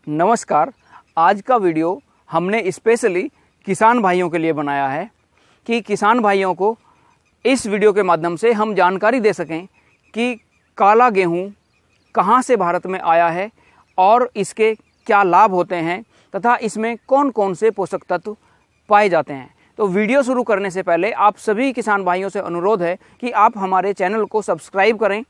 नमस्कार। आज का वीडियो हमने स्पेशली किसान भाइयों के लिए बनाया है कि किसान भाइयों को इस वीडियो के माध्यम से हम जानकारी दे सकें कि काला गेहूं कहां से भारत में आया है और इसके क्या लाभ होते हैं तथा इसमें कौन कौन से पोषक तत्व पाए जाते हैं। तो वीडियो शुरू करने से पहले आप सभी किसान भाइयों से अनुरोध है कि आप हमारे चैनल को सब्सक्राइब करें,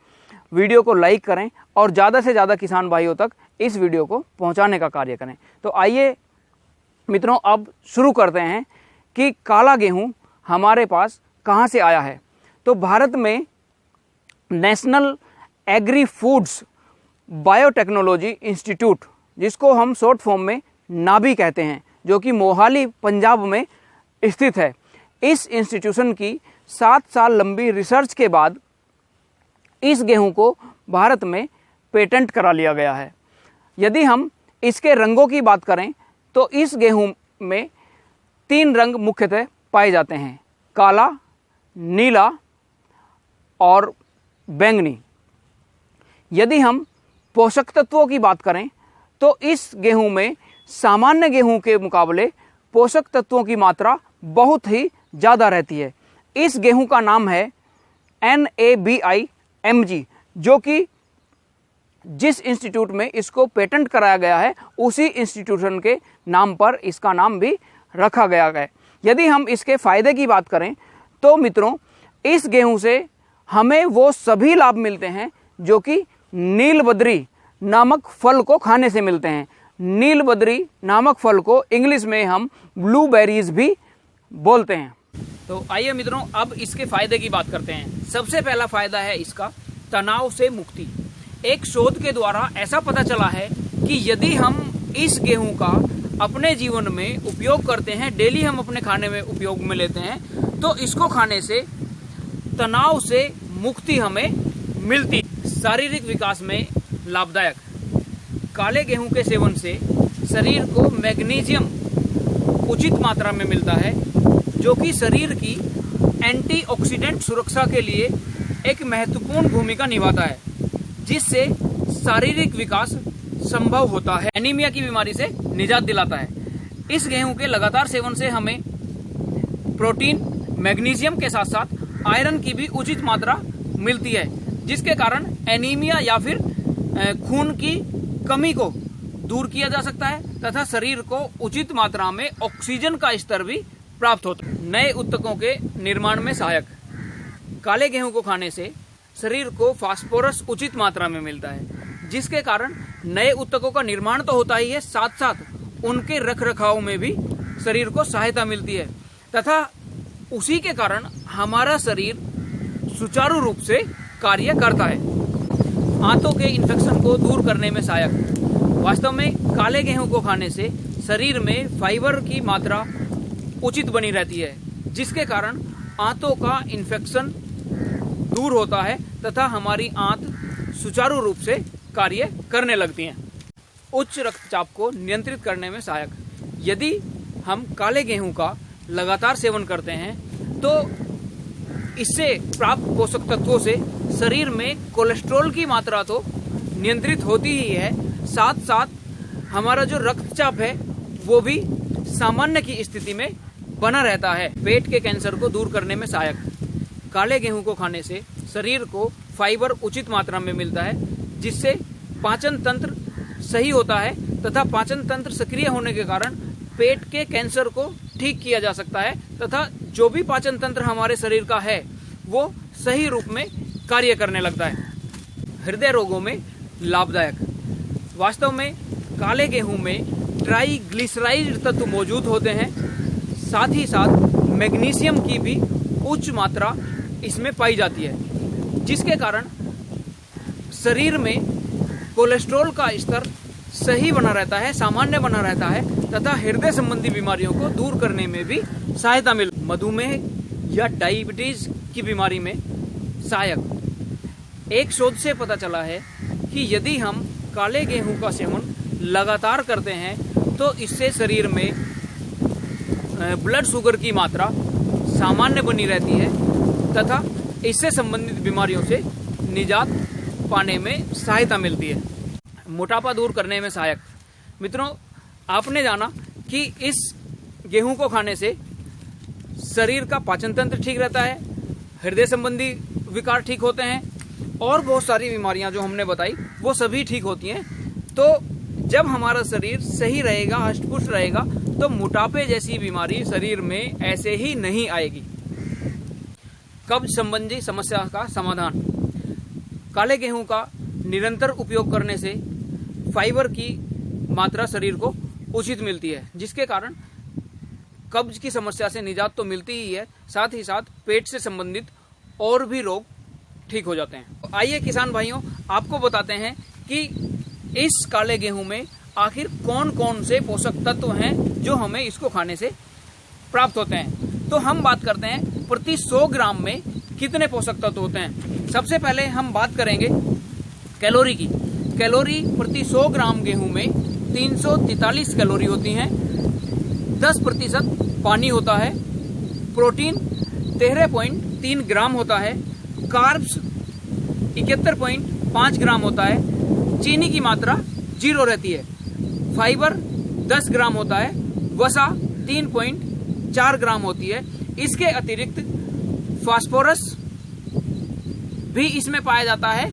वीडियो को लाइक करें और ज़्यादा से ज़्यादा किसान भाइयों तक इस वीडियो को पहुंचाने का कार्य करें। तो आइए मित्रों, अब शुरू करते हैं कि काला गेहूं हमारे पास कहां से आया है। तो भारत में national agri foods biotechnology institute, जिसको हम शॉर्ट फॉर्म में नाबी कहते हैं, जो कि मोहाली पंजाब में स्थित है, इस इंस्टीट्यूशन की 7 साल लंबी रिसर्च के बाद इस गेहूं को भारत में पेटेंट करा लिया गया है। यदि हम इसके रंगों की बात करें तो इस गेहूं में 3 रंग मुख्यतः पाए जाते हैं: काला, नीला और बैंगनी। यदि हम पोषक तत्वों की बात करें तो इस गेहूं में सामान्य गेहूं के मुकाबले पोषक तत्वों की मात्रा बहुत ही ज़्यादा रहती है। इस गेहूं का नाम है NABI-MG, जो कि जिस इंस्टीट्यूट में इसको पेटेंट कराया गया है उसी इंस्टीट्यूशन के नाम पर इसका नाम भी रखा गया है। यदि हम इसके फायदे की बात करें तो मित्रों, इस गेहूं से हमें वो सभी लाभ मिलते हैं जो कि नीलबद्री नामक फल को खाने से मिलते हैं। नीलबद्री नामक फल को इंग्लिश में हम ब्लूबेरीज भी बोलते हैं। तो आइए मित्रों, अब इसके फायदे की बात करते हैं। सबसे पहला फायदा है इसका तनाव से मुक्ति। एक शोध के द्वारा ऐसा पता चला है कि यदि हम इस गेहूं का अपने जीवन में उपयोग करते हैं, डेली हम अपने खाने में उपयोग में लेते हैं, तो इसको खाने से तनाव से मुक्ति हमें मिलती। शारीरिक विकास में लाभदायक। काले गेहूं के सेवन से शरीर को मैग्नीशियम उचित मात्रा में मिलता है, जो कि शरीर की एंटीऑक्सीडेंट सुरक्षा के लिए एक महत्वपूर्ण भूमिका निभाता है, जिससे शारीरिक विकास संभव होता है। एनीमिया की बीमारी से निजात दिलाता है। इस गेहूं के लगातार सेवन से हमें प्रोटीन, मैग्नीशियम के साथ साथ आयरन की भी उचित मात्रा मिलती है, जिसके कारण एनीमिया या फिर खून की कमी को दूर किया जा सकता है तथा शरीर को उचित मात्रा में ऑक्सीजन का स्तर भी प्राप्त होता है। नए ऊतकों के निर्माण में सहायक। काले गेहूं को खाने से शरीर को फास्फोरस उचित मात्रा में मिलता है, जिसके कारण नए ऊतकों का निर्माण तो होता ही है, साथ साथ उनके रखरखाव में भी शरीर को सहायता मिलती है तथा उसी के कारण हमारा शरीर सुचारू रूप से कार्य करता है। आंतों के इन्फेक्शन को दूर करने में सहायक। वास्तव में काले गेहूं को खाने से शरीर में फाइबर की मात्रा उचित बनी रहती है, जिसके कारण आंतों का इन्फेक्शन दूर होता है तथा हमारी आंत सुचारू रूप से कार्य करने लगती हैं। उच्च रक्तचाप को नियंत्रित करने में सहायक। यदि हम काले गेहूं का लगातार सेवन करते हैं तो इससे प्राप्त पोषक तत्वों से शरीर में कोलेस्ट्रॉल की मात्रा तो नियंत्रित होती ही है, साथ साथ हमारा जो रक्तचाप है वो भी सामान्य की स्थिति में बना रहता है। पेट के कैंसर को दूर करने में सहायक। काले गेहूं को खाने से शरीर को फाइबर उचित मात्रा में मिलता है, जिससे पाचन तंत्र सही होता है तथा पाचन तंत्र सक्रिय होने के कारण पेट के कैंसर को ठीक किया जा सकता है तथा जो भी पाचन तंत्र हमारे शरीर का है वो सही रूप में कार्य करने लगता है। हृदय रोगों में लाभदायक। वास्तव में काले गेहूं में ट्राइग्लिसराइड तत्व मौजूद होते हैं, साथ ही साथ मैग्नीशियम की भी उच्च मात्रा इसमें पाई जाती है, जिसके कारण शरीर में कोलेस्ट्रॉल का स्तर सही बना रहता है, सामान्य बना रहता है तथा हृदय संबंधी बीमारियों को दूर करने में भी सहायता मिल। मधुमेह या डायबिटीज की बीमारी में सहायक। एक शोध से पता चला है कि यदि हम काले गेहूं का सेवन लगातार करते हैं तो इससे शरीर में ब्लड शुगर की मात्रा सामान्य बनी रहती है तथा इससे संबंधित बीमारियों से निजात पाने में सहायता मिलती है। मोटापा दूर करने में सहायक। मित्रों, आपने जाना कि इस गेहूं को खाने से शरीर का पाचन तंत्र ठीक रहता है, हृदय संबंधी विकार ठीक होते हैं और बहुत सारी बीमारियां जो हमने बताई वो सभी ठीक होती हैं। तो जब हमारा शरीर सही रहेगा, हष्ट-पुष्ट रहेगा, तो मोटापे जैसी बीमारी शरीर में ऐसे ही नहीं आएगी। कब्ज संबंधी समस्या का समाधान, काले गेहूं का निरंतर उपयोग करने से फाइबर की मात्रा शरीर को उचित मिलती है, जिसके कारण कब्ज की समस्या से निजात तो मिलती ही है, साथ ही साथ पेट से संबंधित और भी रोग ठीक हो जाते हैं। तो आइए किसान भाइयों, आपको बताते हैं कि इस काले गेहूं में आखिर कौन कौन से पोषक तत्व हैं जो हमें इसको खाने से प्राप्त होते हैं। तो हम बात करते हैं प्रति 100 ग्राम में कितने पोषक तत्व होते हैं। सबसे पहले हम बात करेंगे कैलोरी की। कैलोरी प्रति 100 ग्राम गेहूं में 343 कैलोरी होती हैं। 10% पानी होता है। प्रोटीन 13.3 ग्राम होता है। कार्ब्स 71.5 ग्राम होता है। चीनी की मात्रा 0 रहती है। फाइबर 10 ग्राम होता है। वसा 3.4 ग्राम होती है। इसके अतिरिक्त फास्फोरस भी इसमें पाया जाता है।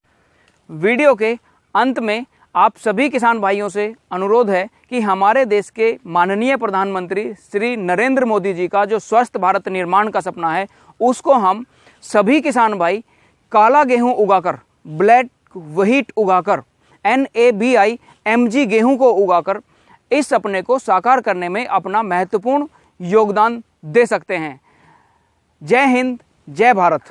वीडियो के अंत में आप सभी किसान भाइयों से अनुरोध है कि हमारे देश के माननीय प्रधानमंत्री श्री नरेंद्र मोदी जी का जो स्वस्थ भारत निर्माण का सपना है, उसको हम सभी किसान भाई काला गेहूं उगाकर, ब्लैक व्हीट उगाकर, NABI-MG गेहूं को उगाकर इस सपने को साकार करने में अपना महत्वपूर्ण योगदान दे सकते हैं। जय हिंद, जय भारत।